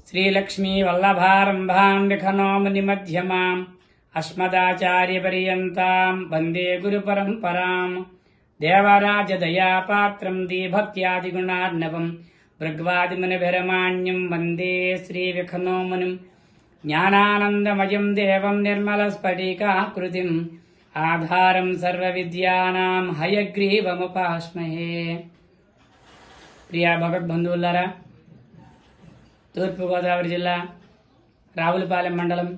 శ్రీలక్ష్మీ వల్లభారంభాం విఖనో మునిమధ్యమాం అస్మదాచార్యపర్యంతాం వందే గురుపరంపరాం. దేవరాజదయాపాత్రం దీభక్త్యాదిగుణార్ణవం భృగ్వాదిమునిభిరమాణ్యం వందే శ్రీవిఖనోమునిం. జ్ఞానానందమయం దేవం నిర్మలస్ఫటికాకృతిం ఆధారం సర్వవిద్యానాం హయగ్రీవముపాస్మహే. ప్రియా భగవద్బంధువులారా, తూర్పుగోదావరి జిల్లా రావులపాలెం మండలం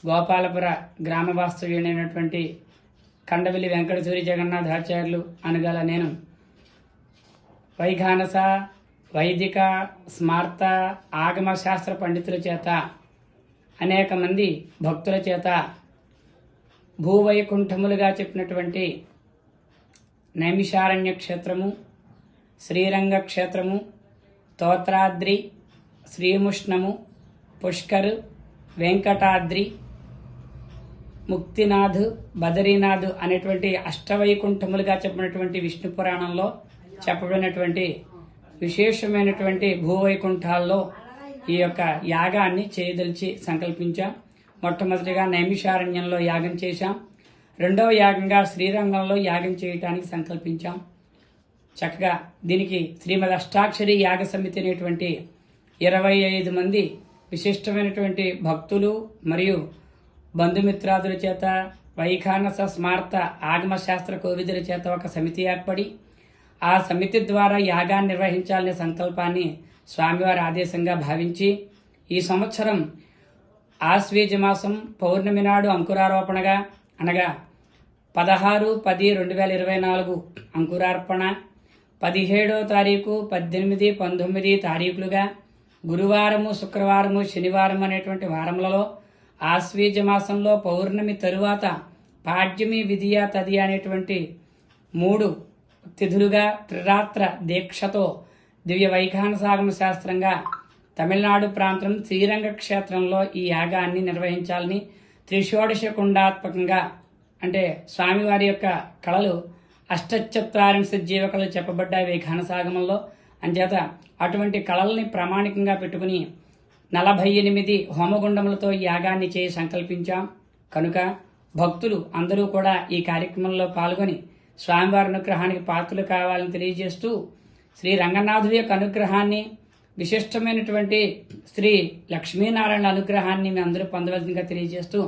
గోపాలపుర గ్రామ వాస్తవ్యుడైనటువంటి కండవిల్లి వెంకట సూరి జగన్నాథాచార్యులు అనగల నేను వైఖానస, వైదిక, స్మార్త, ఆగమ శాస్త్ర పండితుల చేత, అనేక మంది భక్తుల చేత భూవైకుంఠములుగా చెప్పినటువంటి నైమిషారణ్య క్షేత్రము, శ్రీరంగ క్షేత్రము, తోత్రాద్రి, శ్రీముష్ణము, పుష్కర్, వెంకటాద్రి, ముక్తినాథ్, బదరీనాథ్ అనేటువంటి అష్టవైకుంఠములుగా చెప్పినటువంటి విష్ణు పురాణంలో చెప్పబడినటువంటి విశేషమైనటువంటి భూవైకుంఠాల్లో ఈ యొక్క యాగాన్ని చేయదలిచి సంకల్పించాం. మొట్టమొదటిగా నైమిషారణ్యంలో యాగం చేశాం. రెండవ యాగంగా శ్రీరంగంలో యాగం చేయటానికి సంకల్పించాం. చక్కగా దీనికి శ్రీమద్ అష్టాక్షరి యాగ సమితి అనేటువంటి 25 మంది విశిష్టమైనటువంటి భక్తులు మరియు బంధుమిత్రాదుల చేత, వైఖానస, స్మార్త, ఆగమశాస్త్ర కోవిదుల చేత ఒక సమితి ఏర్పడి ఆ సమితి ద్వారా యాగాన్ని నిర్వహించాలనే సంకల్పాన్ని స్వామివారి ఆదేశంగా భావించి ఈ సంవత్సరం ఆశ్వీజ మాసం పౌర్ణమి నాడు అంకురారోపణగా అనగా 16-10-2024 అంకురార్పణ, 17వ తారీఖు, 18, 19 తారీఖులుగా గురువారము, శుక్రవారము, శనివారం అనేటువంటి వారములలో ఆశ్వీజ మాసంలో పౌర్ణమి తరువాత పాడ్యమి, విధియ, తదియ అనేటువంటి 3 తిథులుగా త్రిరాత్ర దీక్షతో దివ్య వైఖానసాగమ శాస్త్రంగా తమిళనాడు ప్రాంతం శ్రీరంగ క్షేత్రంలో ఈ యాగాన్ని నిర్వహించాలని త్రిషోడశ కుండాత్మకంగా, అంటే స్వామివారి యొక్క కళలు 840 జీవకళలు చెప్పబడ్డాయి వైఖానసాగమంలో. అంచేత అటువంటి కళల్ని ప్రామాణికంగా పెట్టుకుని 48 హోమగుండములతో ఈ యాగాన్ని చేసి సంకల్పించాం. కనుక భక్తులు అందరూ కూడా ఈ కార్యక్రమంలో పాల్గొని స్వామివారి అనుగ్రహానికి పాత్రలు కావాలని తెలియజేస్తూ, శ్రీ రంగనాథుడి యొక్క అనుగ్రహాన్ని, విశిష్టమైనటువంటి శ్రీ లక్ష్మీనారాయణ అనుగ్రహాన్ని మీ అందరూ పొందవలసిందిగా తెలియజేస్తూ,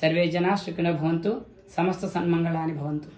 సర్వే జనా సుఖినో భవంతు, సమస్త సన్మంగళాని భవంతు.